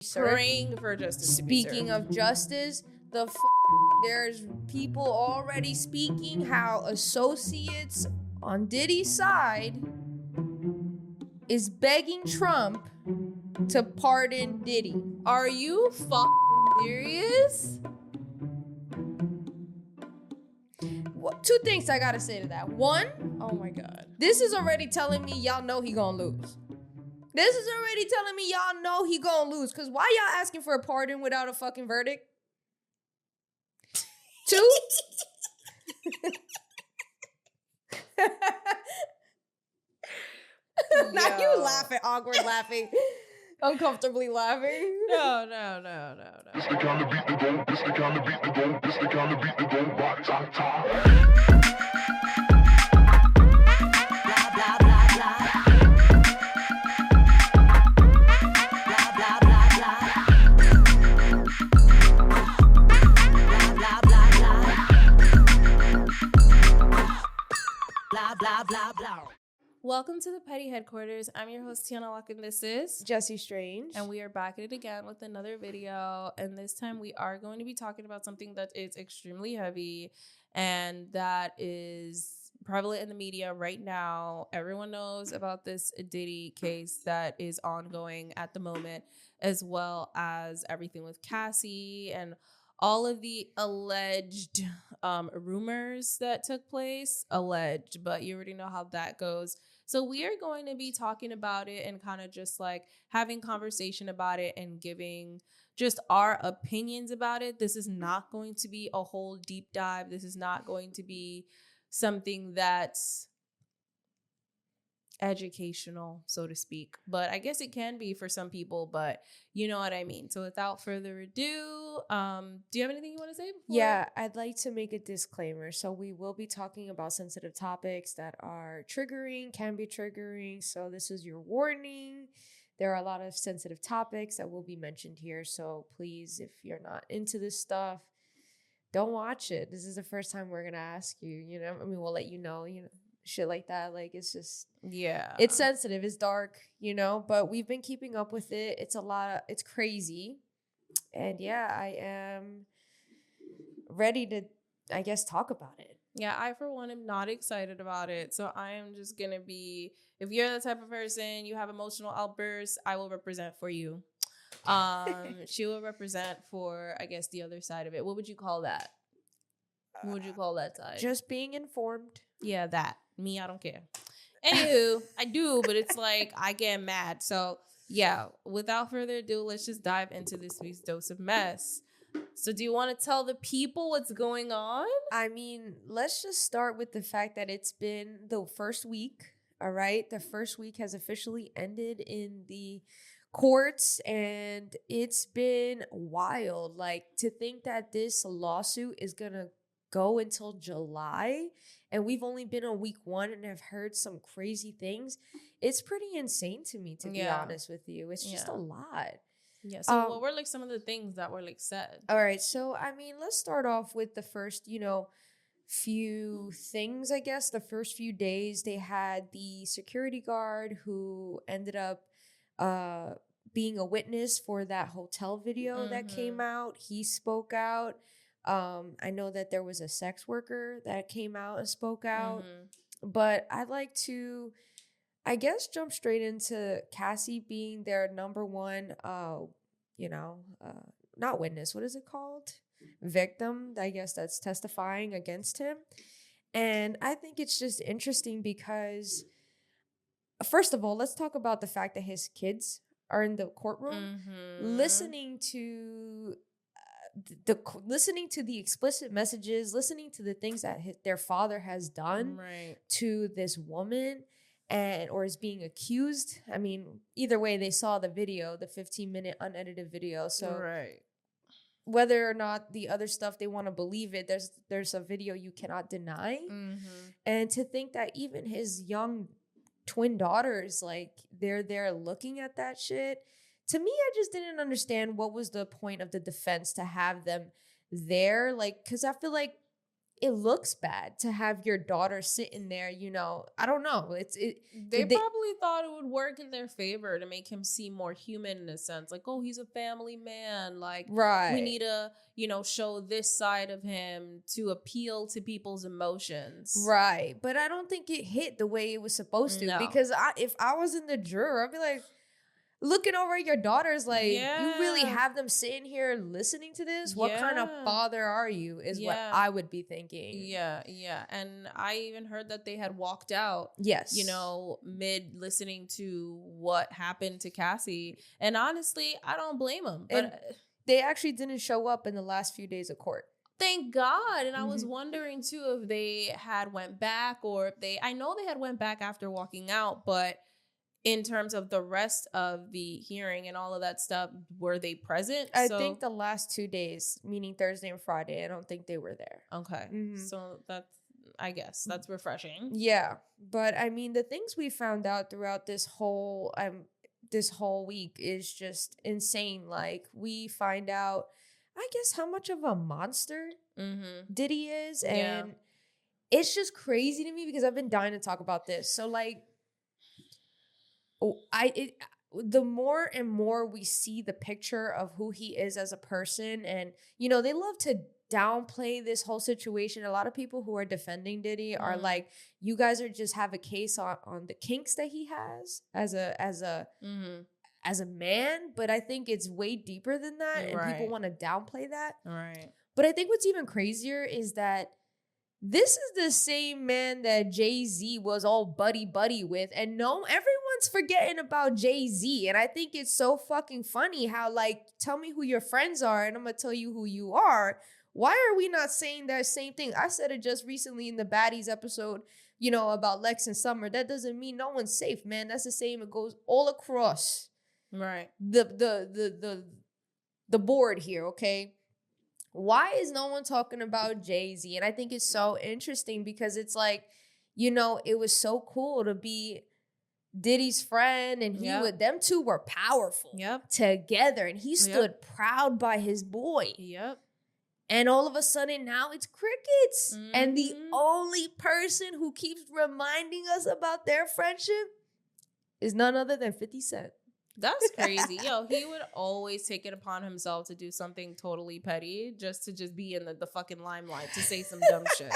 Praying for justice. Speaking of justice, there's people already speaking how associates on Diddy's side is begging Trump to pardon Diddy. Are you serious? Two things I gotta say to that. One, oh my god, this is already telling me y'all know he gonna lose. This is already telling me y'all know he gonna lose. Cause why y'all asking for a pardon without a fucking verdict? Two. Now you laughing, awkward laughing, uncomfortably laughing. No. This the kind of beat the go, this the kind of beat the go, this the kind of beat the go, rock, top, top. Blah, blah, blah, blah. Blah, blah, blah, blah. Blah, blah, blah, blah. Blah, blah, blah, blah. Welcome to the Petty Headquarters. I'm your host, Tiana Locke, and this is Jesse Strange. And we are back at it again with another video. And this time we are going to be talking about something that is extremely heavy and that is prevalent in the media right now. Everyone knows about this Diddy case that is ongoing at the moment, as well as everything with Cassie and all of the alleged rumors that took place. Alleged, but you already know how that goes. So we are going to be talking about it and kind of just like having conversation about it and giving just our opinions about it. This is not going to be a whole deep dive. This is not going to be something that's educational, so to speak, but I guess it can be for some people, but you know what I mean. So without further ado, do you have anything you want to say before? Yeah, I'd like to make a disclaimer. So we will be talking about sensitive topics that are triggering, can be triggering. So this is your warning. There are a lot of sensitive topics that will be mentioned here. So please, if you're not into this stuff, don't watch it. This is the first time we're going to ask you, I mean, we'll let you know, shit like that. Like, it's just, yeah, it's sensitive, it's dark, but we've been keeping up with it. It's a lot, it's crazy. And yeah, I am ready to, I guess, talk about it. Yeah, I for one am not excited about it. So I am just gonna be, if you're the type of person you have emotional outbursts, I will represent for you. She will represent for, I guess, the other side of it. What would you call that? What would you call that side? Just being informed. Yeah, that. Me, I don't care. Anywho, I do, but it's like I get mad. So yeah, without further ado, let's just dive into this week's dose of mess. So do you want to tell the people what's going on? I mean, let's just start with the fact that it's been the first week. All right. The first week has officially ended in the courts, and it's been wild. Like, to think that this lawsuit is going to go until July, and we've only been on week 1 and have heard some crazy things. It's pretty insane to me, to be honest with you. It's just a lot. Yeah. So what were like some of the things that were like said? All right. So, I mean, let's start off with the first, few things, I guess. The first few days, they had the security guard who ended up being a witness for that hotel video that came out. He spoke out. I know that there was a sex worker that came out and spoke out, but I'd like to, I guess, jump straight into Cassie being their number one, not witness. What is it called? Victim, I guess, that's testifying against him. And I think it's just interesting because, first of all, let's talk about the fact that his kids are in the courtroom listening to the explicit messages, listening to the things that their father has done to this woman or is being accused. I mean, either way, they saw the video, the 15-minute unedited video. So whether or not the other stuff they want to believe it, there's a video you cannot deny. And to think that even his young twin daughters, like, they're there looking at that shit. To me, I just didn't understand what was the point of the defense to have them there. Like, because I feel like it looks bad to have your daughter sitting there, you know. I don't know. They probably thought it would work in their favor to make him seem more human in a sense. Like, oh, he's a family man. Like, right. we need to, you know, show this side of him to appeal to people's emotions. Right. But I don't think it hit the way it was supposed to. No. Because if I was in the juror, I'd be like, looking over at your daughters, like, you really have them sitting here listening to this? What kind of father are you, is what I would be thinking. Yeah. And I even heard that they had walked out, yes, you know, mid listening to what happened to Cassie. And honestly, I don't blame them. But they actually didn't show up in the last few days of court. Thank God. And I was wondering, too, if they had went back, or if I know they had went back after walking out, but in terms of the rest of the hearing and all of that stuff, were they present? I think the last 2 days, meaning Thursday and Friday, I don't think they were there. Okay. So I guess that's refreshing. Yeah. But I mean, the things we found out throughout this whole week is just insane. Like, we find out, I guess, how much of a monster Diddy is. And it's just crazy to me because I've been dying to talk about this. So, like, the more and more we see the picture of who he is as a person, and, you know, they love to downplay this whole situation. A lot of people who are defending Diddy are like, you guys are just have a case on the kinks that he has as a man, but I think it's way deeper than that, and people want to downplay that. Right. But I think what's even crazier is that this is the same man that Jay-Z was all buddy with, and everyone's forgetting about Jay-Z. And I think it's so fucking funny how, like, tell me who your friends are and I'm gonna tell you who you are. Why are we not saying that same thing? I said it just recently in the Baddies episode, you know, about Lex and Summer. That doesn't mean no one's safe, man. That's the same. It goes all across the board here, okay? Why is no one talking about Jay-Z? And I think it's so interesting because it's like, you know, it was so cool to be Diddy's friend, and them two were powerful together, and he stood proud by his boy. And all of a sudden now it's crickets. And the only person who keeps reminding us about their friendship is none other than 50 Cent. That's crazy. Yo, he would always take it upon himself to do something totally petty just to be in the fucking limelight, to say some dumb shit.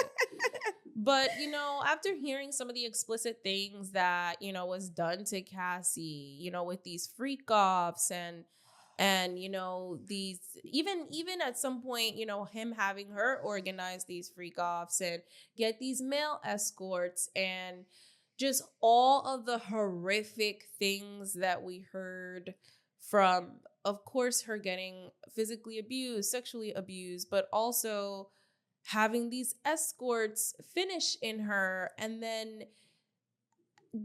But, you know, after hearing some of the explicit things that, you know, was done to Cassie, you know, with these freak-offs and, you know, these, even at some point, you know, him having her organize these freak-offs and get these male escorts, and just all of the horrific things that we heard from, of course, her getting physically abused, sexually abused, but also having these escorts finish in her, and then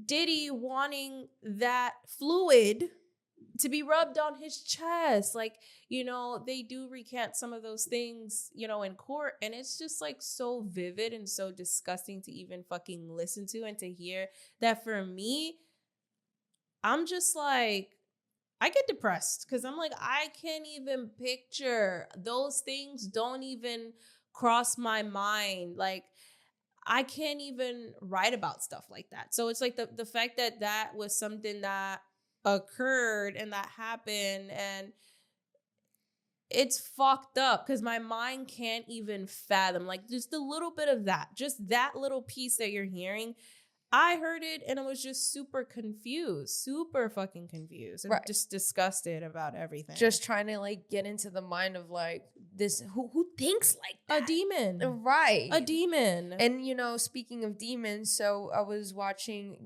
Diddy wanting that fluid to be rubbed on his chest. Like, you know, they do recant some of those things, you know, in court, and it's just like so vivid and so disgusting to even fucking listen to and to hear that. For me, I'm just like, I get depressed because I'm like, I can't even picture those things. Don't even cross my mind. Like, I can't even write about stuff like that. So it's like the fact that that was something that occurred and that happened, and it's fucked up because my mind can't even fathom, like, just a little bit of that, just that little piece that you're hearing. I heard it and I was just super confused, super fucking confused, and just disgusted about everything. Just trying to, like, get into the mind of, like, this, who thinks like that? A demon. Right. A demon. And, you know, speaking of demons, so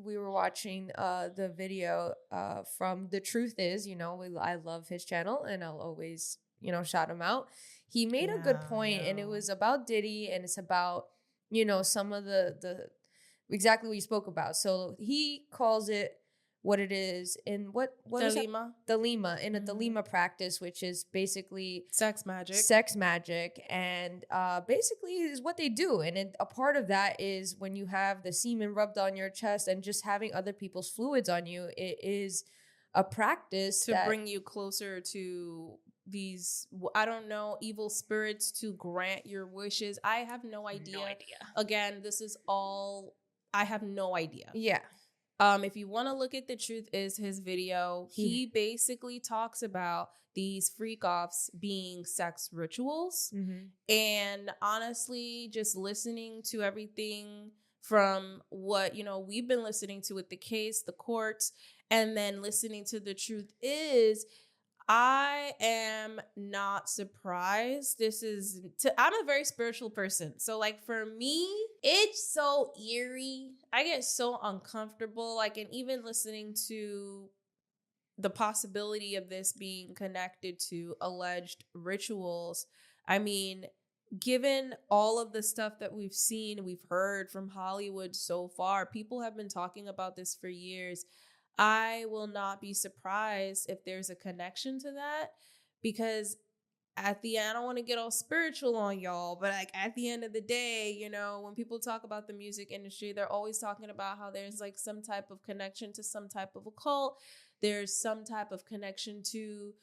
we were watching the video from The Truth Is, you know, I love his channel and I'll always, you know, shout him out. He made a good point, and it was about Diddy, and it's about, you know, some of the exactly what you spoke about. So he calls it what it is in what is that? Delima, in a Delima practice, which is basically sex magic, and basically is what they do. And a part of that is when you have the semen rubbed on your chest and just having other people's fluids on you, it is a practice to that bring you closer to these, I don't know, evil spirits to grant your wishes. I have no idea. Again, this is all, I have no idea. Yeah. If you want to look at The Truth Is His video, he basically talks about these freak-offs being sex rituals. And honestly, just listening to everything from what, you know, we've been listening to with the case, the courts, and then listening to The Truth Is, I am not surprised. I'm a very spiritual person. So like for me, it's so eerie. I get so uncomfortable. Like, and even listening to the possibility of this being connected to alleged rituals. I mean, given all of the stuff that we've seen, we've heard from Hollywood so far, people have been talking about this for years. I will not be surprised if there's a connection to that, because at the end, I don't want to get all spiritual on y'all, but like at the end of the day, you know, when people talk about the music industry, they're always talking about how there's like some type of connection to some type of occult. There's some type of connection to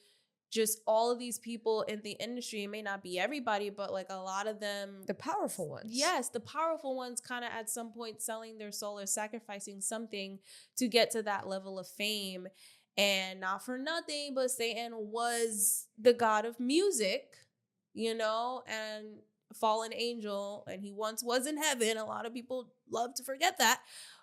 just all of these people in the industry. It may not be everybody, but like a lot of them, the powerful ones. Yes, the powerful ones kind of at some point selling their soul or sacrificing something to get to that level of fame. And not for nothing, but Satan was the god of music, you know, and fallen angel, and he once was in heaven. A lot of people love to forget that.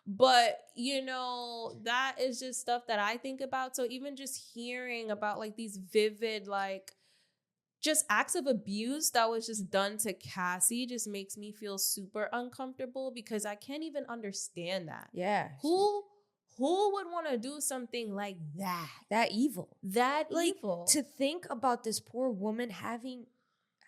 But, you know, that is just stuff that I think about. So even just hearing about like these vivid, like just acts of abuse that was just done to Cassie just makes me feel super uncomfortable, because I can't even understand that. Yeah. Who would want to do something like that? That evil. That like, evil. To think about this poor woman having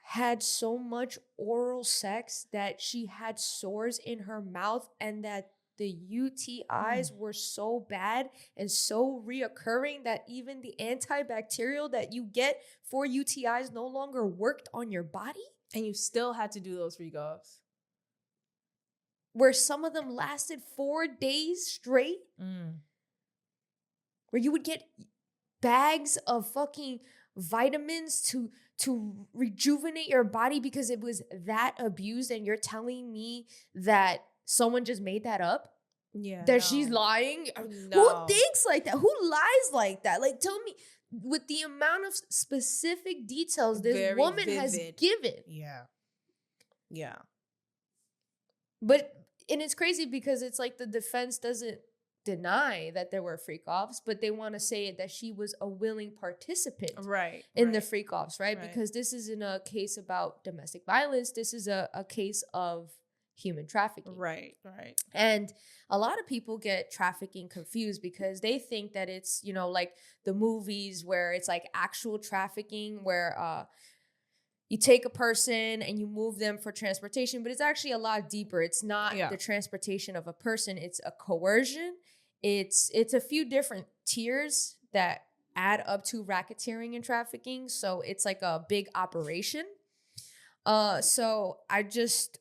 had so much oral sex that she had sores in her mouth, and that the UTIs were so bad and so reoccurring that even the antibacterial that you get for UTIs no longer worked on your body. And you still had to do those freak-offs. Where some of them lasted 4 days straight. Where you would get bags of fucking vitamins to rejuvenate your body because it was that abused, and you're telling me that someone just made that up? Yeah. That she's lying? No. Who thinks like that? Who lies like that? Like, tell me, with the amount of specific details this Very woman vivid. has given. Yeah. Yeah. But, and it's crazy because it's like the defense doesn't deny that there were freak-offs, but they want to say that she was a willing participant in the freak-offs, right? Because this isn't a case about domestic violence. This is a case of human trafficking. Right. And a lot of people get trafficking confused because they think that it's, you know, like the movies where it's like actual trafficking, where you take a person and you move them for transportation, but it's actually a lot deeper. It's not the transportation of a person. It's a coercion. It's a few different tiers that add up to racketeering and trafficking. So it's like a big operation. So I just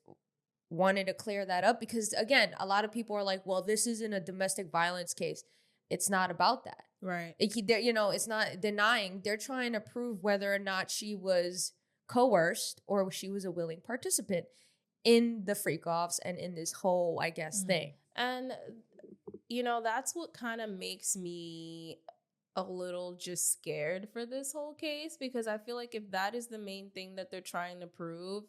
wanted to clear that up because, again, a lot of people are like, well, this isn't a domestic violence case. It's not about that. Right. You know, it's not denying. They're trying to prove whether or not she was coerced or she was a willing participant in the freak-offs and in this whole, I guess, thing. And, you know, that's what kind of makes me a little just scared for this whole case, because I feel like if that is the main thing that they're trying to prove,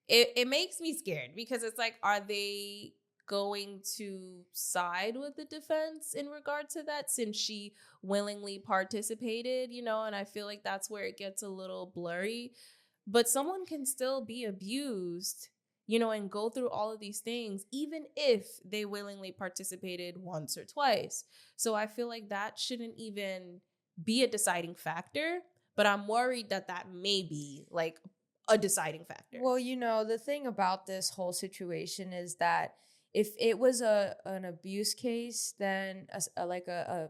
it makes me scared, because it's like, are they going to side with the defense in regard to that, since she willingly participated, you know? And I feel like that's where it gets a little blurry. But someone can still be abused, you know, and go through all of these things, even if they willingly participated once or twice. So I feel like that shouldn't even be a deciding factor, but I'm worried that that may be like a deciding factor. Well, you know, the thing about this whole situation is that if it was an abuse case, then a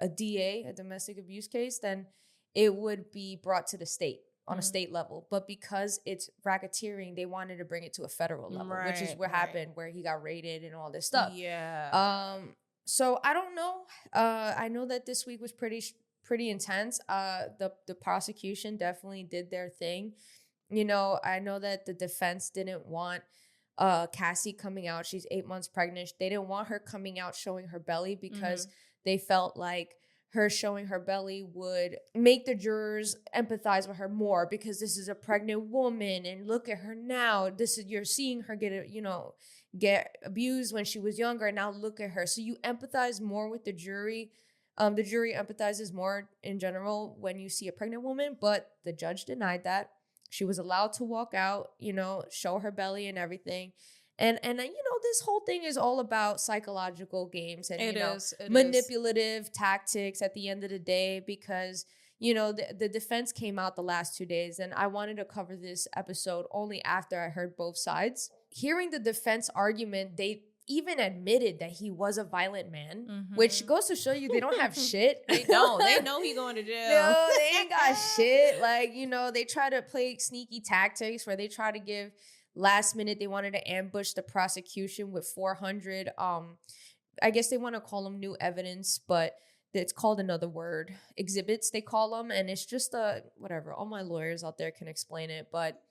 DA, a domestic abuse case, then it would be brought to the state on a state level. But because it's racketeering, they wanted to bring it to a federal level, which is what happened, where he got raided and all this stuff. Yeah. So I don't know. I know that this week was pretty intense. The prosecution definitely did their thing. I know that the defense didn't want Cassie coming out. She's 8 months pregnant. They didn't want her coming out showing her belly because they felt like her showing her belly would make the jurors empathize with her more, because this is a pregnant woman and look at her now. You're seeing her get abused when she was younger, and now look at her. So you empathize more with the jury. The jury empathizes more in general when you see a pregnant woman, but the judge denied that. She was allowed to walk out, show her belly and everything. And this whole thing is all about psychological games and, It manipulative tactics at the end of the day, because, the defense came out the last 2 days, and I wanted to cover this episode only after I heard both sides. Hearing the defense argument, they even admitted that he was a violent man, which goes to show you they don't have shit. They don't. They know he going to jail. No, they ain't got shit. Like, they try to play sneaky tactics where they try to give last minute. They wanted to ambush the prosecution with 400. I guess they want to call them new evidence, but it's called another word. Exhibits, they call them. And it's just whatever. All my lawyers out there can explain it, but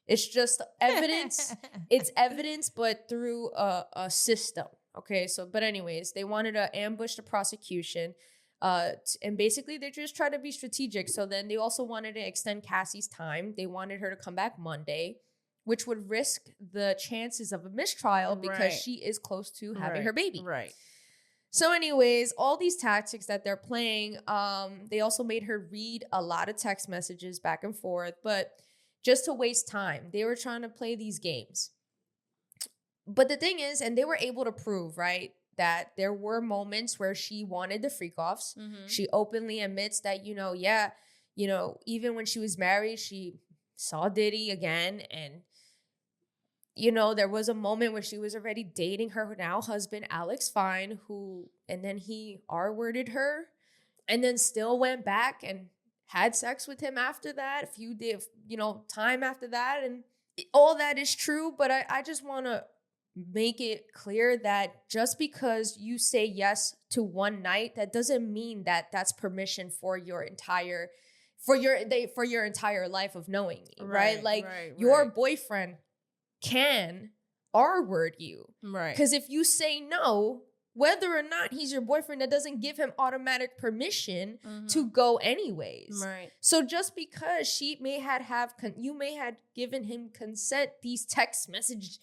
it's just evidence. It's evidence, but through a system. Okay, but anyways, they wanted to ambush the prosecution. And basically, they just try to be strategic. So then they also wanted to extend Cassie's time. They wanted her to come back Monday, which would risk the chances of a mistrial because she is close to having her baby. Right. So anyways, all these tactics that they're playing, they also made her read a lot of text messages back and forth, but just to waste time. They were trying to play these games. But the thing is, and they were able to prove, right, that there were moments where she wanted the freakoffs. She openly admits that, even when she was married, she saw Diddy again. And, there was a moment where she was already dating her now husband, Alex Fine, and then he R-worded her and then still went back and had sex with him after that, time after that. And all that is true. But I just want to make it clear that just because you say yes to one night, that doesn't mean that that's permission for your entire life of knowing me, right? Like your boyfriend can R-word you. Right. Because if you say no, whether or not he's your boyfriend, that doesn't give him automatic permission to go anyways. Right. So just because you may have given him consent, these text messages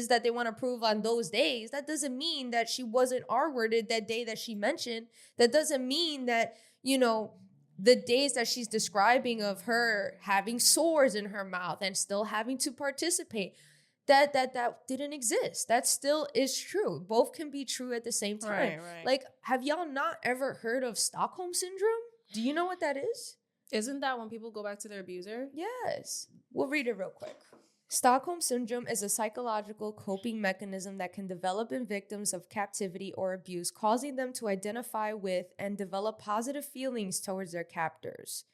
that they want to prove on those days, that doesn't mean that she wasn't R-worded that day that she mentioned. That doesn't mean that, the days that she's describing of her having sores in her mouth and still having to participate, that didn't exist. That still is true. Both can be true at the same time. Right. Like, have y'all not ever heard of Stockholm Syndrome? Do you know what that is? Isn't that when people go back to their abuser? Yes. We'll read it real quick. Stockholm Syndrome is a psychological coping mechanism that can develop in victims of captivity or abuse, causing them to identify with and develop positive feelings towards their captors.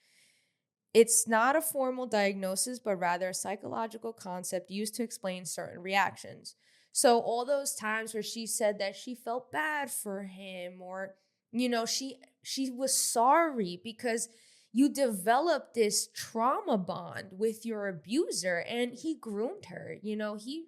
It's not a formal diagnosis, but rather a psychological concept used to explain certain reactions. So all those times where she said that she felt bad for him, or, she was sorry because you develop this trauma bond with your abuser, and he groomed her. He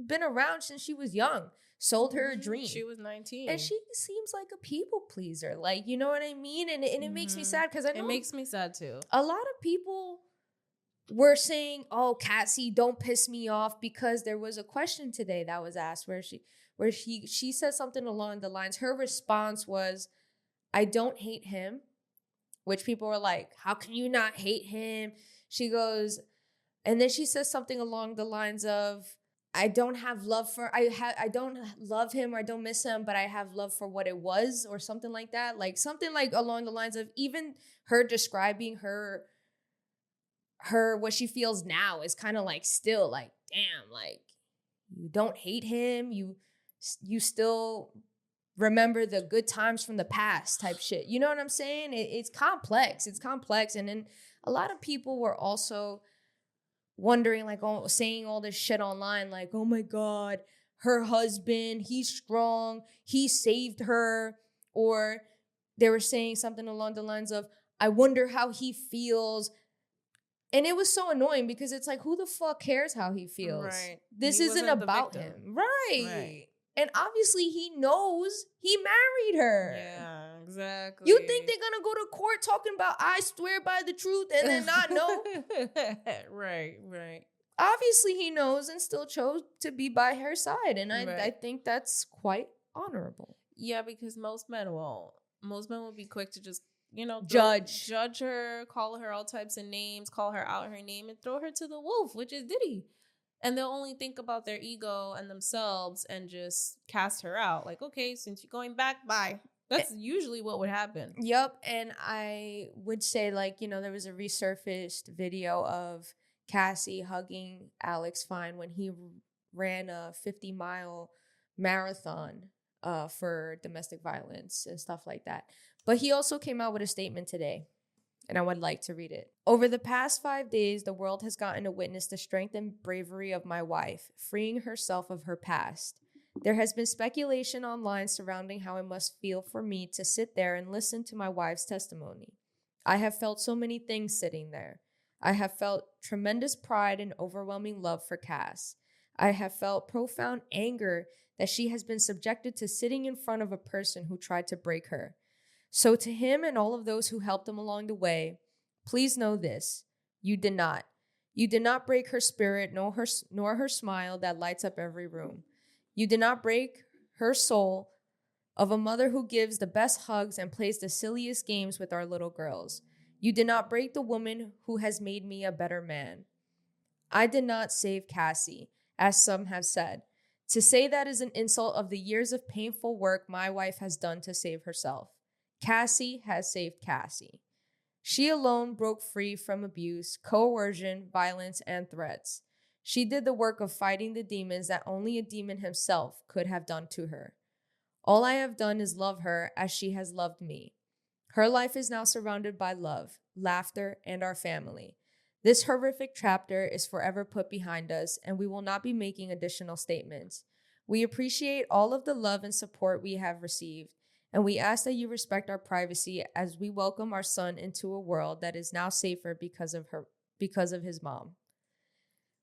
been around since she was young, sold her a dream. She was 19. And she seems like a people pleaser. Like, you know what I mean? And it makes me sad because I know it makes me sad too. A lot of people were saying, "Oh, Cassie, don't piss me off," because there was a question today that was asked where she said something along the lines. Her response was, "I don't hate him," which people were like, "How can you not hate him?" She goes, and then she says something along the lines of, I don't love him, or I don't miss him, but I have love for what it was," or something like that. Like something like along the lines of even her describing her what she feels now is kind of like still like, damn, like you don't hate him. You still remember the good times from the past type shit. You know what I'm saying? It's complex. It's complex. And then a lot of people were also wondering, like, saying all this shit online, like, oh my God, her husband, he's strong, he saved her. Or they were saying something along the lines of, I wonder how he feels. And it was so annoying because it's like, who the fuck cares how he feels? Right. This He isn't wasn't the about victim. him. Right. Right. And obviously he knows he married her. Yeah, exactly. You think they're going to go to court talking about, I swear by the truth, and then not know? Right, right. Obviously he knows and still chose to be by her side. And I Right. think that's quite honorable. Yeah, because most men won't. Most men will be quick to just, Judge her, call her all types of names, call her out her name, and throw her to the wolf, which is Diddy. And they'll only think about their ego and themselves and just cast her out. Like, okay, since you're going back, bye. That's usually what would happen. Yep. And I would say, like, there was a resurfaced video of Cassie hugging Alex Fine when he ran a 50-mile marathon for domestic violence and stuff like that. But he also came out with a statement today, and I would like to read it. Over the past 5 days, the world has gotten to witness the strength and bravery of my wife, freeing herself of her past. There has been speculation online surrounding how it must feel for me to sit there and listen to my wife's testimony. I have felt so many things sitting there. I have felt tremendous pride and overwhelming love for Cass. I have felt profound anger that she has been subjected to sitting in front of a person who tried to break her. So to him and all of those who helped him along the way, please know this. You did not. You did not break her spirit, nor her smile that lights up every room. You did not break her soul of a mother who gives the best hugs and plays the silliest games with our little girls. You did not break the woman who has made me a better man. I did not save Cassie, as some have said. To say that is an insult of the years of painful work my wife has done to save herself. Cassie has saved Cassie. She alone broke free from abuse, coercion, violence, and threats. She did the work of fighting the demons that only a demon himself could have done to her. All I have done is love her as she has loved me. Her life is now surrounded by love, laughter, and our family. This horrific chapter is forever put behind us, and we will not be making additional statements. We appreciate all of the love and support we have received, and we ask that you respect our privacy as we welcome our son into a world that is now safer because of his mom.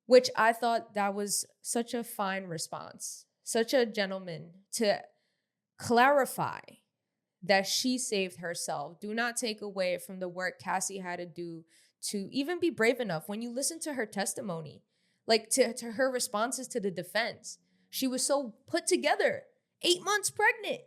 Which I thought that was such a fine response, such a gentleman to clarify that she saved herself. Do not take away from the work Cassie had to do to even be brave enough. When you listen to her testimony, like to her responses to the defense, she was so put together, 8 months pregnant.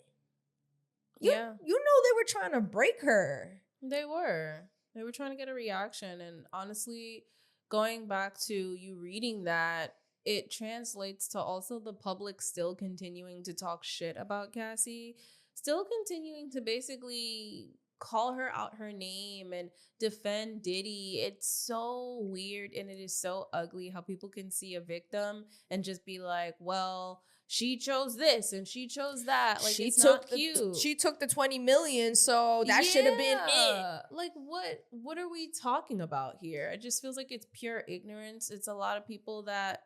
You know they were trying to break her. They were trying to get a reaction. And honestly, going back to you reading that, it translates to also the public still continuing to talk shit about Cassie, still continuing to basically call her out her name and defend Diddy. It's so weird and it is so ugly how people can see a victim and just be like, well, she chose this and she chose that. Like, it's not cute. She took the 20 million, so that should have been it. Like, what are we talking about here? It just feels like it's pure ignorance. It's a lot of people that,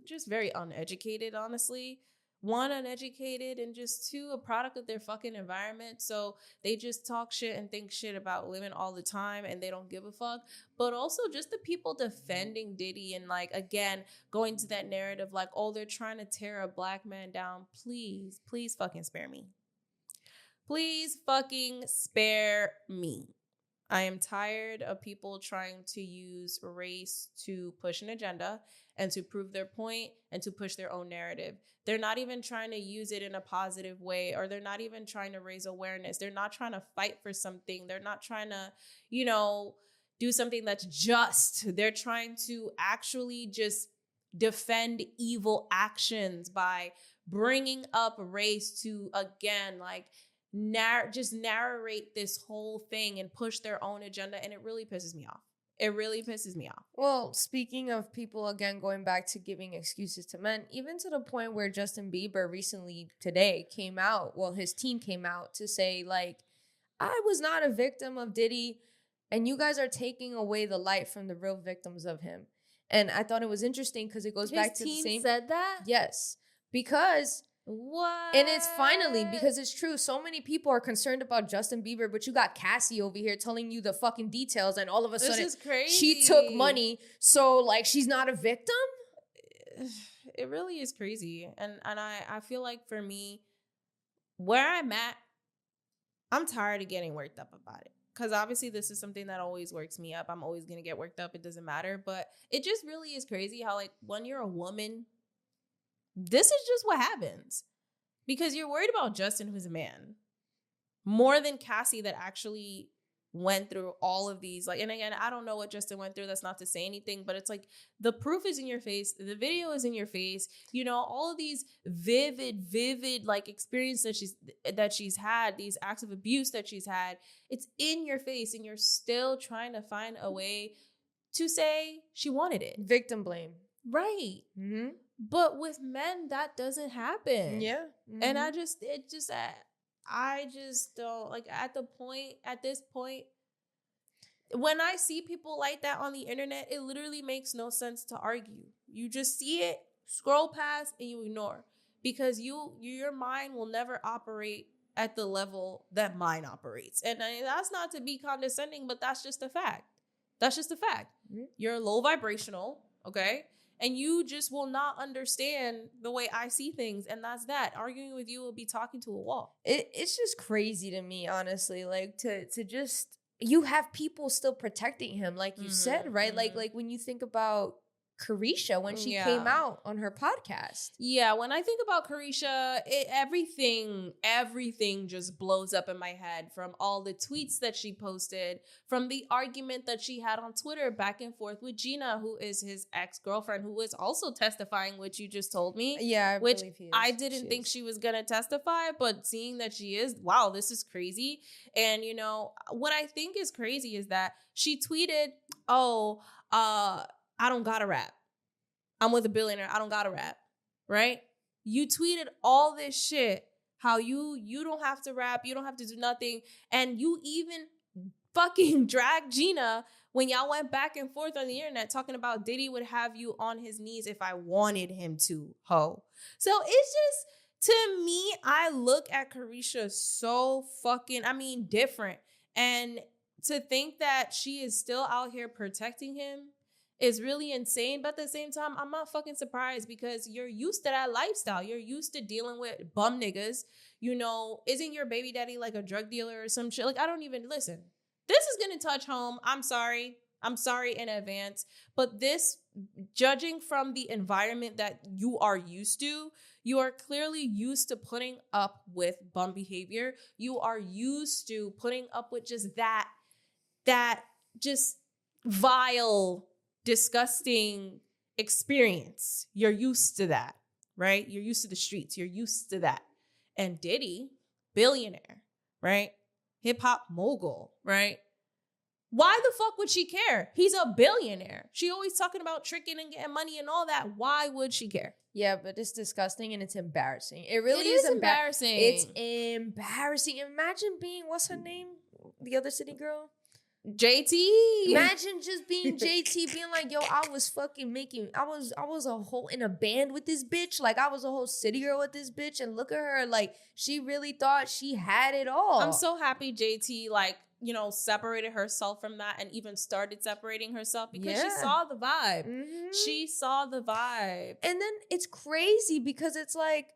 just very uneducated, honestly. One, uneducated, and just two, a product of their fucking environment. So they just talk shit and think shit about women all the time and they don't give a fuck. But also just the people defending Diddy and, like, again, going to that narrative like, oh, they're trying to tear a black man down. Please fucking spare me. Please fucking spare me. I am tired of people trying to use race to push an agenda and to prove their point and to push their own narrative. They're not even trying to use it in a positive way, or they're not even trying to raise awareness. They're not trying to fight for something. They're not trying to, do something that's just. They're trying to actually just defend evil actions by bringing up race to, again, like, just narrate this whole thing and push their own agenda, and it really pisses me off. It really pisses me off. Well, speaking of people, again, going back to giving excuses to men, even to the point where Justin Bieber recently today came out, well, his team came out to say, like, I was not a victim of Diddy, and you guys are taking away the light from the real victims of him. And I thought it was interesting because it goes His back to the team same. said that? Yes, because. What? And it's finally, because it's true, so many people are concerned about Justin Bieber, but you got Cassie over here telling you the fucking details, and all of a This sudden is crazy. she took money, so like she's not a victim? It really is crazy. And I feel like for me, where I'm at, I'm tired of getting worked up about it. Because obviously this is something that always works me up. I'm always going to get worked up. It doesn't matter. But it just really is crazy how, like, when you're a woman, this is just what happens. Because you're worried about Justin, who's a man, more than Cassie that actually went through all of these. Like, and again, I don't know what Justin went through. That's not to say anything, but it's like the proof is in your face. The video is in your face. You know, all of these vivid like experiences that she's had, these acts of abuse that she's had. It's in your face, and you're still trying to find a way to say she wanted it. Victim blame. Right. Mm-hmm. But with men, that doesn't happen. Yeah. Mm-hmm. And I just don't like at this point, when I see people like that on the internet, it literally makes no sense to argue. You just see it, scroll past, and you ignore, because your mind will never operate at the level that mine operates. And that's not to be condescending, but that's just a fact. That's just a fact. Mm-hmm. You're low vibrational, okay? And you just will not understand the way I see things. And that's that. Arguing with you will be talking to a wall. It's just crazy to me, honestly. Like, to just, you have people still protecting him, like you said, right? Mm-hmm. Like when you think about Carisha, when she came out on her podcast. Yeah, when I think about Carisha, everything just blows up in my head, from all the tweets that she posted, from the argument that she had on Twitter back and forth with Gina, who is his ex-girlfriend, who is also testifying, which you just told me. Yeah, which I didn't think she was going to testify, but seeing that she is, wow, this is crazy. And, you know, what I think is crazy is that she tweeted, I don't gotta rap. I'm with a billionaire. I don't gotta rap. Right? You tweeted all this shit, how you don't have to rap. You don't have to do nothing. And you even fucking dragged Gina when y'all went back and forth on the internet talking about Diddy would have you on his knees if I wanted him to, ho. So it's just, to me, I look at Carisha so fucking, different. And to think that she is still out here protecting him is really insane. But at the same time, I'm not fucking surprised, because you're used to that lifestyle. You're used to dealing with bum niggas. You know, isn't your baby daddy like a drug dealer or some shit? Like, I don't even listen. This is going to touch home. I'm sorry in advance. But this, judging from the environment that you are used to, you are clearly used to putting up with bum behavior. You are used to putting up with just that just vile, disgusting experience. You're used to that, right? You're used to the streets. You're used to that. And Diddy, billionaire, right? Hip hop mogul, right? Why the fuck would she care? He's a billionaire. She always talking about tricking and getting money and all that. Why would she care? Yeah, but it's disgusting and it's embarrassing. It really is embarrassing. It's embarrassing. Imagine being, what's her name? The other city girl? JT. Imagine just being JT, being like, yo, I was a whole in a band with this bitch. Like, I was a whole city girl with this bitch. And look at her. Like, she really thought she had it all. I'm so happy JT, like, you know, separated herself from that and even started separating herself, because she saw the vibe. Mm-hmm. She saw the vibe. And then it's crazy because it's like,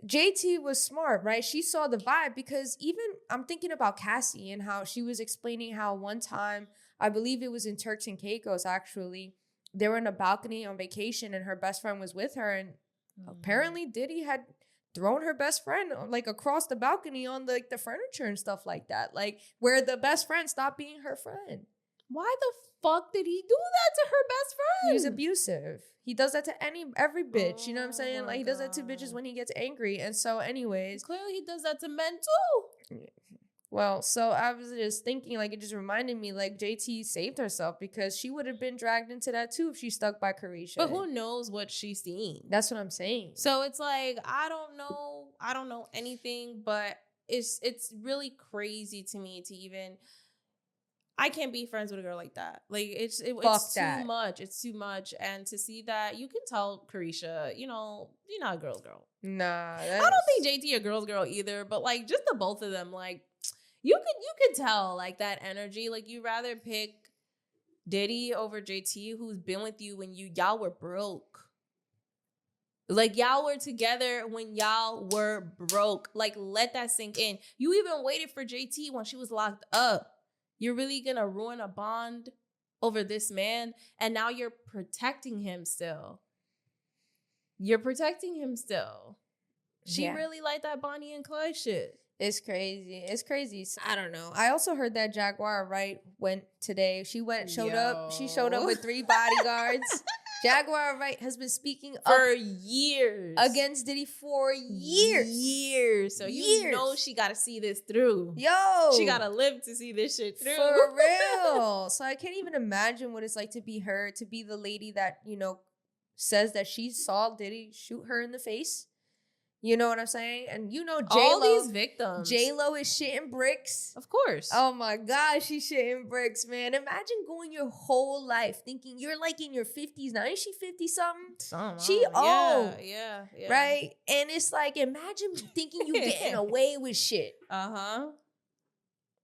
JT was smart, right? She saw the vibe, because even I'm thinking about Cassie and how she was explaining how one time, I believe it was in Turks and Caicos, actually, they were in a balcony on vacation and her best friend was with her. And apparently Diddy had thrown her best friend like across the balcony on the furniture and stuff like that. Like, where the best friend stopped being her friend. Why the fuck did he do that to her best friend? He was abusive. He does that to every bitch. You know what I'm saying? Like, he does that to bitches when he gets angry. And so, anyways, clearly he does that to men too. Well, so I was just thinking, like, it just reminded me, like, JT saved herself, because she would have been dragged into that too if she stuck by Carisha. But who knows what she's seen? That's what I'm saying. So it's like, I don't know anything, but it's really crazy to me to even I can't be friends with a girl like that. Like it's that. too much. It's too much. And to see that, you can tell Carisha, you know, you're not a girl's girl. Nah, I don't think JT a girl's girl either, but like just the both of them, like you could tell like that energy. Like you rather pick Diddy over JT, who's been with you when y'all were broke. Like y'all were together when y'all were broke. Like let that sink in. You even waited for JT when she was locked up. You're really gonna ruin a bond over this man, and now you're protecting him still. You're protecting him still. She really liked that Bonnie and Clyde shit. It's crazy. It's crazy. I don't know. I also heard that Jaguar Wright went today. She showed up. She showed up with 3 bodyguards. Jaguar Wright has been speaking for years against Diddy for years. So you know she got to see this through. Yo. She got to live to see this shit through. For real. So I can't even imagine what it's like to be her, to be the lady that, you know, says that she saw Diddy shoot her in the face. You know what I'm saying? And you know, all these victims. J-Lo is shitting bricks. Of course. Oh my God, she's shitting bricks, man. Imagine going your whole life thinking you're like in your 50s now. Ain't she 50-something? She old. Yeah. Right? And it's like, imagine thinking you getting away with shit. Uh-huh.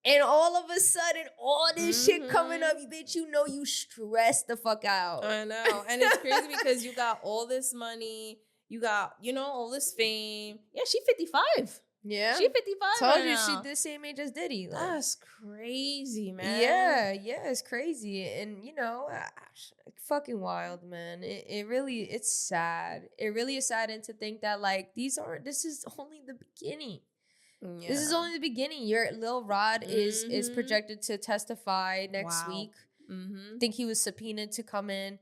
And all of a sudden, all this shit coming up, bitch, you know you stressed the fuck out. I know. And it's crazy because you got all this money. You got, you know, all this fame. Yeah, she's 55. Yeah. She's 55 Told right you now. she's the same age as Diddy. Like. That's crazy, man. Yeah, it's crazy. And, you know, fucking wild, man. It really, it's sad. It really is sad. And to think that, like, this is only the beginning. Yeah. This is only the beginning. Your Lil Rod is projected to testify next week. I think he was subpoenaed to come in.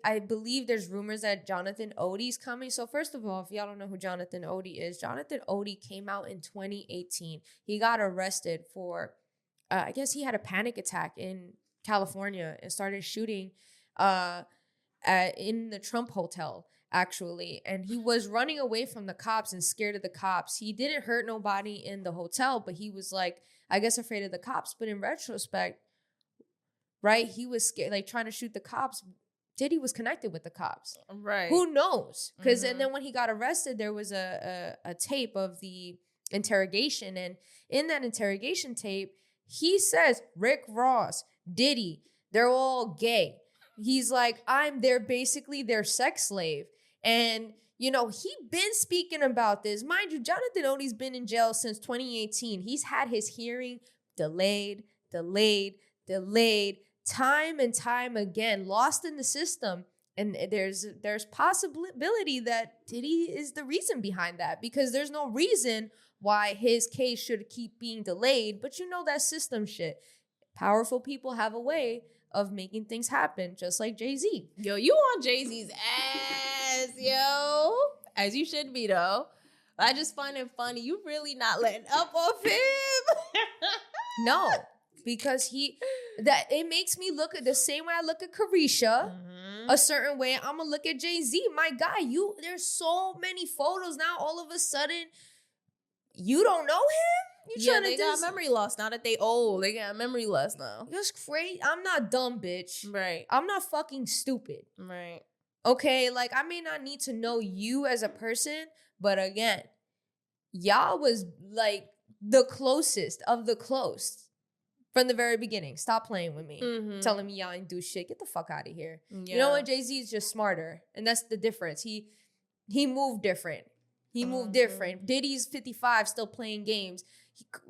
I believe there's rumors that Jonathan Odie's coming. So first of all, if y'all don't know who Jonathan Odie is, Jonathan Odie came out in 2018. He got arrested for, I guess he had a panic attack in California and started shooting in the Trump Hotel, actually. And he was running away from the cops and scared of the cops. He didn't hurt nobody in the hotel, but he was like, I guess, afraid of the cops. But in retrospect, right, he was scared, like trying to shoot the cops. Diddy was connected with the cops. Right. Who knows? Because and then when he got arrested, there was a tape of the interrogation. And in that interrogation tape, he says, Rick Ross, Diddy, they're all gay. He's like, they're basically their sex slave. And, you know, he been speaking about this. Mind you, Jonathan Odie's been in jail since 2018. He's had his hearing delayed, time and time again, lost in the system. And there's possibility that Diddy is the reason behind that, because there's no reason why his case should keep being delayed. But you know that system shit. Powerful people have a way of making things happen, just like Jay-Z. Yo, you on Jay-Z's ass, yo. As you should be, though. I just find it funny. You really not letting up off him. No. Because it makes me look at the same way I look at Carisha, a certain way. I'm gonna look at Jay-Z. My guy, there's so many photos now. All of a sudden, you don't know him. They got memory loss now that they old. They got memory loss now. That's crazy. I'm not dumb, bitch. Right. I'm not fucking stupid. Right. Okay, like I may not need to know you as a person, but again, y'all was like the closest of the close. From the very beginning. Stop playing with me. Telling me y'all ain't do shit. Get the fuck out of here. Yeah. You know what? Jay-Z is just smarter. And that's the difference. He moved different. Diddy's 55, still playing games.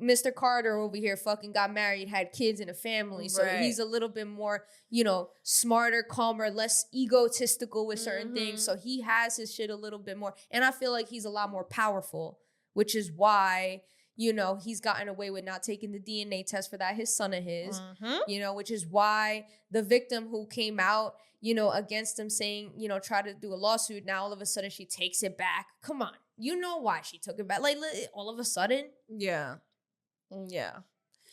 Mr. Carter over here fucking got married, had kids and a family. So he's a little bit more, you know, smarter, calmer, less egotistical with certain things. So he has his shit a little bit more. And I feel like he's a lot more powerful, which is why... You know, he's gotten away with not taking the DNA test for that, his son of his, you know, which is why the victim who came out, you know, against him saying, you know, try to do a lawsuit. Now, all of a sudden she takes it back. Come on. You know why she took it back. Like, all of a sudden. Yeah.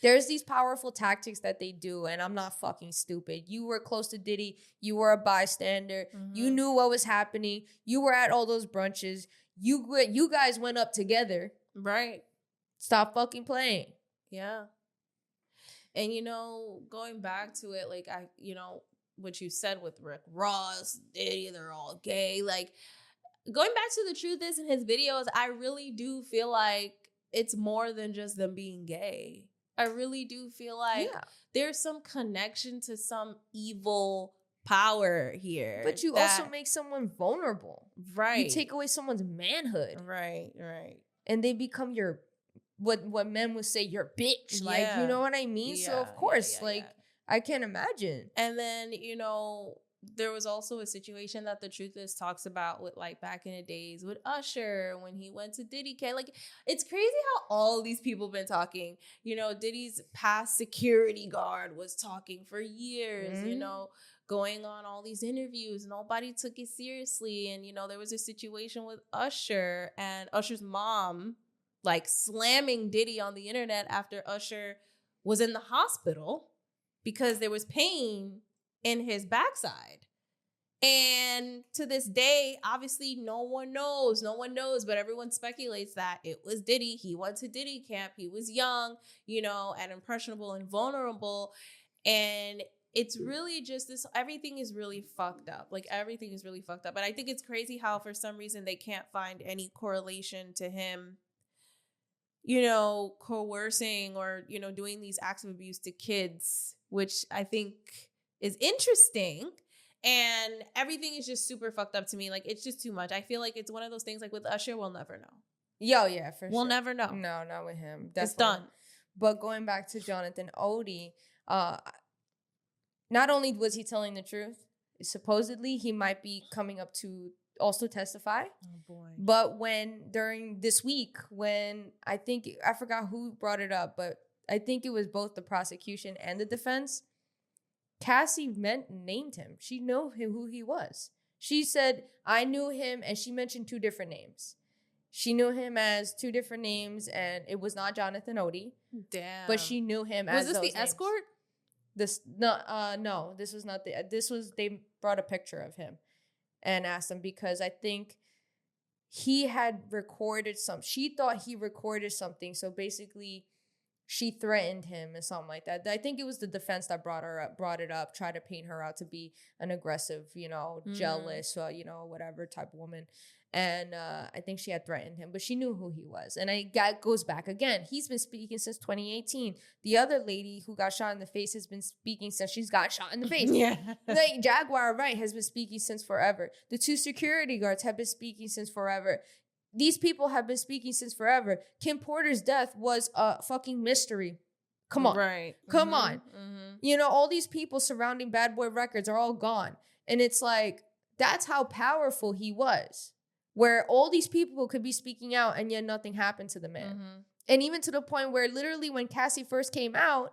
There's these powerful tactics that they do, and I'm not fucking stupid. You were close to Diddy. You were a bystander. You knew what was happening. You were at all those brunches. You guys went up together. Right. Stop fucking playing. Yeah. And, you know, going back to it, like, what you said with Rick Ross, Diddy, they're all gay. Like, going back to the truth is in his videos, I really do feel like it's more than just them being gay. I really do feel like there's some connection to some evil power here. But you also make someone vulnerable. Right. You take away someone's manhood. Right. And they become your, what men would say, your bitch. Yeah. Like, you know what I mean? Yeah, so, of course, I can't imagine. And then, you know, there was also a situation that the Truth Is talks about with, like, back in the days with Usher when he went to Diddy. Like, it's crazy how all these people been talking. You know, Diddy's past security guard was talking for years, you know, going on all these interviews. Nobody took it seriously. And, you know, there was a situation with Usher and Usher's mom, like, slamming Diddy on the internet after Usher was in the hospital because there was pain in his backside. And to this day, obviously, no one knows, but everyone speculates that it was Diddy. He went to Diddy camp. He was young, you know, and impressionable and vulnerable. And it's really just this, everything is really fucked up. Like, everything is really fucked up. And I think it's crazy how for some reason they can't find any correlation to him, you know, coercing or, you know, doing these acts of abuse to kids, which I think is interesting. And everything is just super fucked up to me. Like, it's just too much. I feel like it's one of those things, like with Usher, we'll never know. Yeah, for sure. We'll never know. No, not with him. Definitely. It's done. But going back to Jonathan Odie, not only was he telling the truth, supposedly he might be coming up to also testify. Oh, boy. But during this week, when I forgot who brought it up, but I think it was both the prosecution and the defense, Cassie named him. She knew who he was. She said, I knew him, and she mentioned 2 different names. She knew him as 2 different names, and it was not Jonathan Odie. Damn. But she knew him as Was this those the names. escort? No, this was not they brought a picture of him and asked him because I think he had recorded she thought he recorded something. So basically, she threatened him and something like that. I think it was the defense that brought it up, tried to paint her out to be an aggressive, you know, jealous, you know, whatever type of woman. And I think she had threatened him, but she knew who he was. And that goes back again. He's been speaking since 2018. The other lady who got shot in the face has been speaking since she's got shot in the face. Yeah. Like Jaguar Wright has been speaking since forever. The 2 security guards have been speaking since forever. These people have been speaking since forever. Kim Porter's death was a fucking mystery. Come on. Right. Come on. You know, all these people surrounding Bad Boy Records are all gone. And it's like, that's how powerful he was. Where all these people could be speaking out and yet nothing happened to the man. And even to the point where literally when Cassie first came out,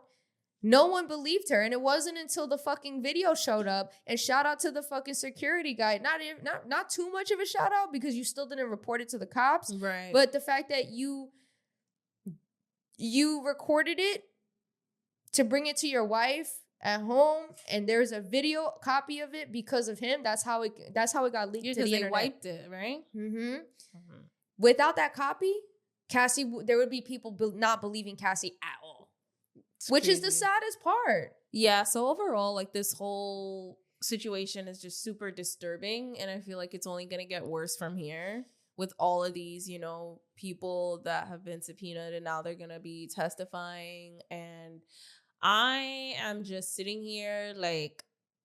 no one believed her. And it wasn't until the fucking video showed up, and shout out to the fucking security guy. Not too much of a shout out because you still didn't report it to the cops. Right. But the fact that you recorded it to bring it to your wife at home, and there's a video copy of it because of him. That's how it got leaked to the internet. They wiped it, right? Without that copy, Cassie, there would be people not believing Cassie at all, which is the saddest part. Yeah. So overall, like, this whole situation is just super disturbing, and I feel like it's only gonna get worse from here with all of these, you know, people that have been subpoenaed, and now they're gonna be testifying. And I am just sitting here like,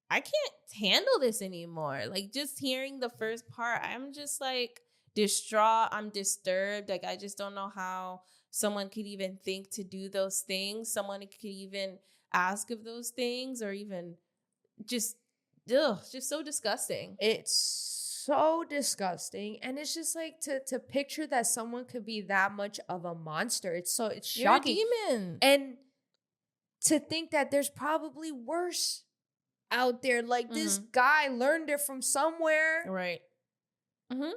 I can't handle this anymore. Like, just hearing the first part, I'm just like distraught. I'm disturbed. Like, I just don't know how someone could even think to do those things. Someone could even ask of those things, or even just so disgusting. It's so disgusting. And it's just like to picture that someone could be that much of a monster. It's shocking. You're a demon. And to think that there's probably worse out there. Like, this guy learned it from somewhere. Right.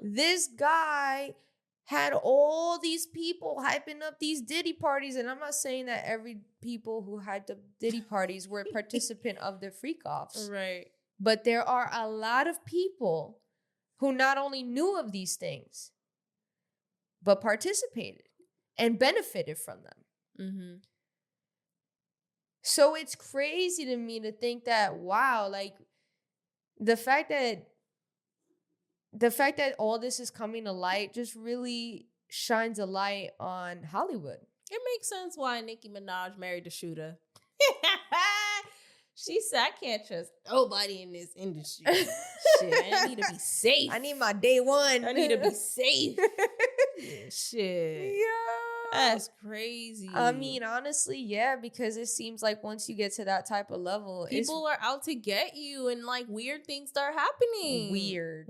This guy had all these people hyping up these Diddy parties. And I'm not saying that every people who hyped up Diddy parties were a participant of the freakoffs. Right. But there are a lot of people who not only knew of these things, but participated and benefited from them. So it's crazy to me to think that, wow, like the fact that all this is coming to light just really shines a light on Hollywood. It makes sense why Nicki Minaj married the shooter. She said, I can't trust nobody in this industry. Shit, I need to be safe. I need my day one. I need to be safe. Yeah, shit. Yeah. That's crazy. I mean, honestly, yeah, because it seems like once you get to that type of level, people are out to get you, and like weird things start happening. Weird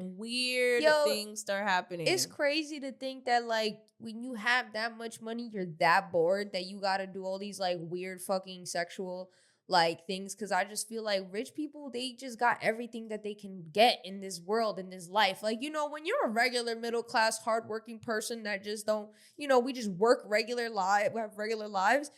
Things start happening. It's crazy to think that like when you have that much money, you're that bored that you got to do all these like weird fucking sexual like things. Because I just feel like rich people, they just got everything that they can get in this world, in this life. Like, you know, when you're a regular middle class hardworking person that just don't, you know, we just work have regular lives,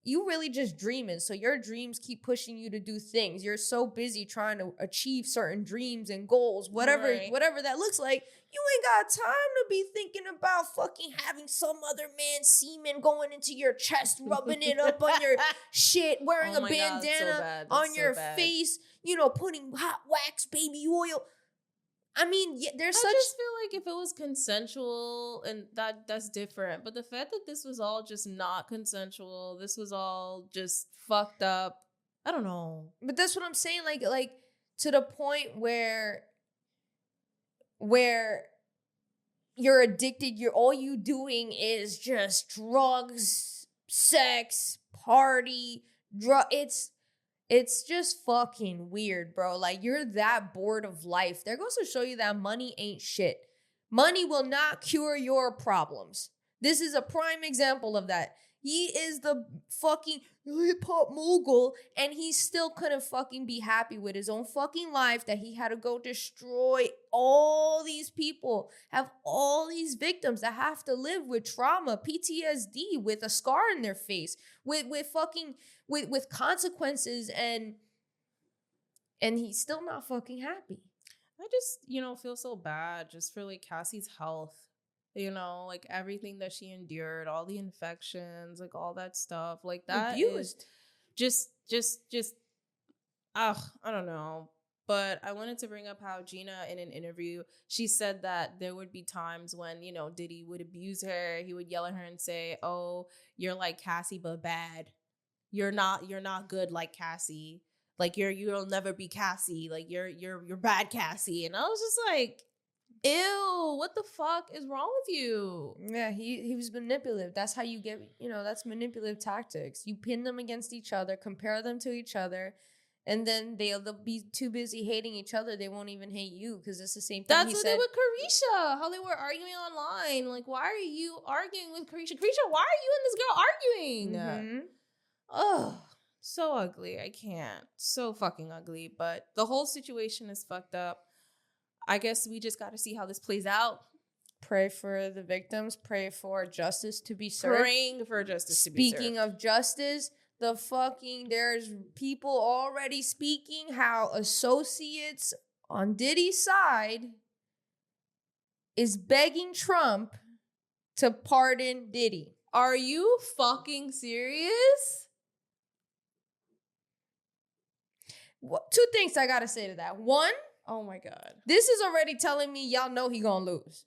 you really just dreaming. So your dreams keep pushing you to do things. You're so busy trying to achieve certain dreams and goals, whatever that looks like. You ain't got time to be thinking about fucking having some other man's semen going into your chest, rubbing it up on your shit, wearing a bandana on your face, you know, putting hot wax, baby oil. I mean, yeah, I just feel like if it was consensual, and that's different. But the fact that this was all just not consensual, this was all just fucked up. I don't know. But that's what I'm saying. Like to the point where you're addicted. All you doing is just drugs, sex, party, It's just fucking weird, bro. Like, you're that bored of life. That goes to show you that money ain't shit. Money will not cure your problems. This is a prime example of that. He is the fucking hip-hop mogul, and he still couldn't fucking be happy with his own fucking life, that he had to go destroy all these people, have all these victims that have to live with trauma, PTSD, with a scar in their face, with consequences, and he's still not fucking happy. I just, feel so bad just for like Cassie's health. Like everything that she endured, all the infections, like all that stuff, like that abused. Is just I don't know. But I wanted to bring up how Gina, in an interview, she said that there would be times when, Diddy would abuse her. He would yell at her and say, "Oh, you're like Cassie, but bad. You're not good like Cassie. Like you'll never be Cassie. Like you're bad Cassie." And I was just like, ew, what the fuck is wrong with you? Yeah, he was manipulative. That's how you get, that's manipulative tactics. You pin them against each other, compare them to each other, and then they'll be too busy hating each other. They won't even hate you, because it's the same thing. That's what they did with Carisha, how they were arguing online. Like, why are you arguing with Carisha? Carisha, why are you and this girl arguing? Mm-hmm. Oh, so ugly. I can't. So fucking ugly. But the whole situation is fucked up. I guess we just got to see how this plays out. Pray for the victims. Pray for justice to be served. Praying for justice to be served. Speaking of justice, there's people already speaking how associates on Diddy's side is begging Trump to pardon Diddy. Are you fucking serious? Two things I gotta say to that. One, oh my God. This is already telling me y'all know he gonna lose.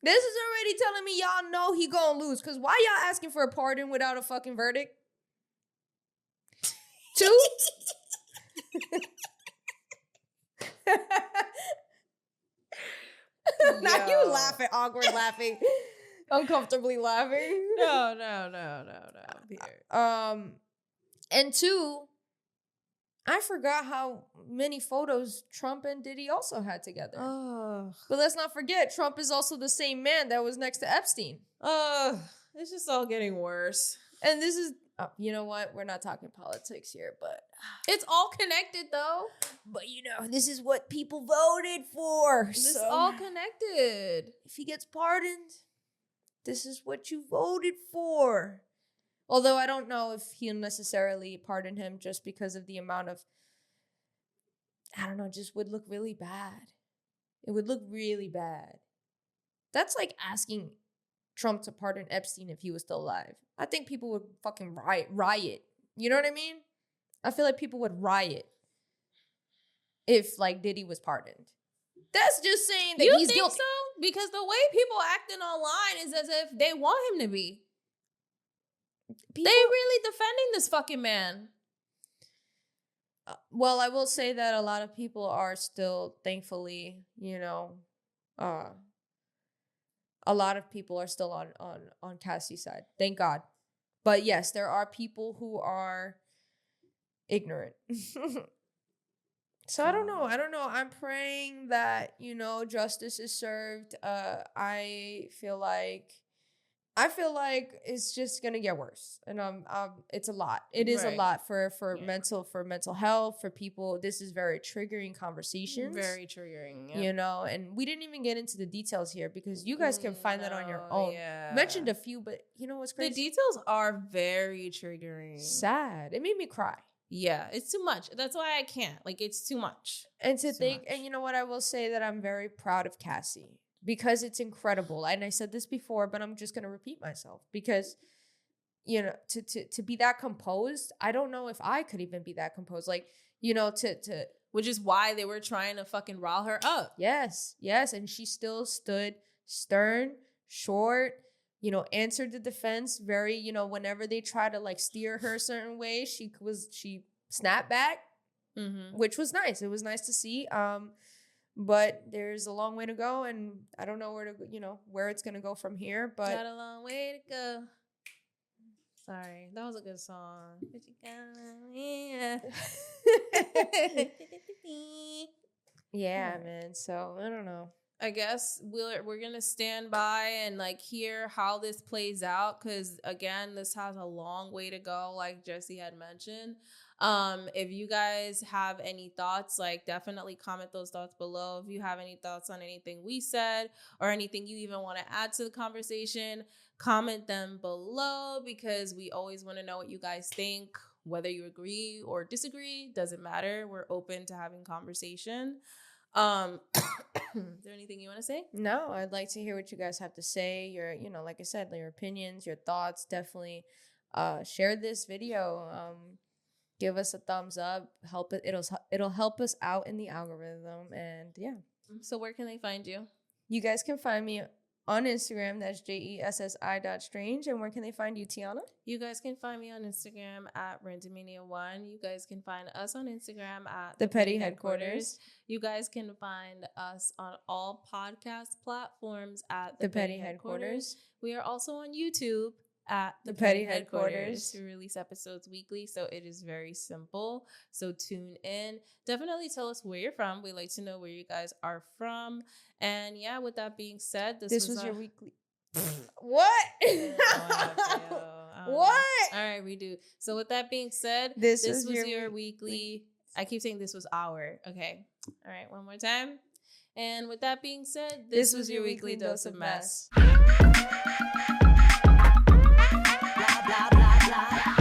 This is already telling me y'all know he gonna lose. Because why y'all asking for a pardon without a fucking verdict? Two. Now you laughing, awkward laughing, uncomfortably laughing. No. Here. And two, I forgot how many photos Trump and Diddy also had together. But let's not forget, Trump is also the same man that was next to Epstein. It's just all getting worse. And this is, you know what? We're not talking politics here, but it's all connected, though. But this is what people voted for. This is all connected. If he gets pardoned, this is what you voted for. Although I don't know if he'll necessarily pardon him, just because of the amount of, I don't know, just would look really bad. It would look really bad. That's like asking Trump to pardon Epstein if he was still alive. I think people would fucking riot. You know what I mean? I feel like people would riot if like Diddy was pardoned. That's just saying that You he's think guilty. so? Because the way people acting online is as if they want him to be. They really defending this fucking man. Well, I will say that a lot of people are still, thankfully, a lot of people are still on Cassie's side. Thank God. But yes, there are people who are ignorant. So I don't know. I'm praying that, justice is served. I feel like it's just gonna get worse, and it's a lot. It is a lot for mental health, for people. This is very triggering conversations. Very triggering, yeah. And we didn't even get into the details here because you guys can find that on your own. Yeah. Mentioned a few, but you know what's crazy? The details are very triggering. Sad. It made me cry. Yeah, it's too much. That's why I can't. Like, it's too much. And to think, and you know what? I will say that I'm very proud of Cassie because it's incredible. And I said this before, but I'm just going to repeat myself because, to be that composed, I don't know if I could even be that composed. Like, which is why they were trying to fucking rile her up. Yes. And she still stood stern, short, answered the defense very, whenever they try to like steer her a certain way, she snapped back, which was nice. It was nice to see. But there's a long way to go, and I don't know where it's gonna go from here. But got a long way to go. Sorry, that was a good song. Yeah, man. So I don't know. I guess we're gonna stand by and like hear how this plays out, because again, this has a long way to go, like Jesse had mentioned. If you guys have any thoughts, like definitely comment those thoughts below. If you have any thoughts on anything we said or anything you even want to add to the conversation, comment them below, because we always want to know what you guys think. Whether you agree or disagree, doesn't matter. We're open to having conversation. Is there anything you want to say? No, I'd like to hear what you guys have to say. Your, like I said, your opinions, your thoughts. Definitely share this video. Give us a thumbs up. It'll help us out in the algorithm. And yeah. So where can they find you? You guys can find me on Instagram. That's JESSI.strange. And where can they find you, Tiana? You guys can find me on Instagram at Randomania1. You guys can find us on Instagram at The Petty Headquarters. You guys can find us on all podcast platforms at The Petty Headquarters. We are also on YouTube at The Petty Headquarters. We release episodes weekly, so it is very simple. So tune in. Definitely tell us where you're from. We like to know where you guys are from. And yeah, with that being said, this was your weekly. What? What? All right, redo. So with that being said, this was your weekly. I keep saying this was our. Okay. All right, one more time. And with that being said, this was your weekly dose of mess. Blah, blah, blah, blah.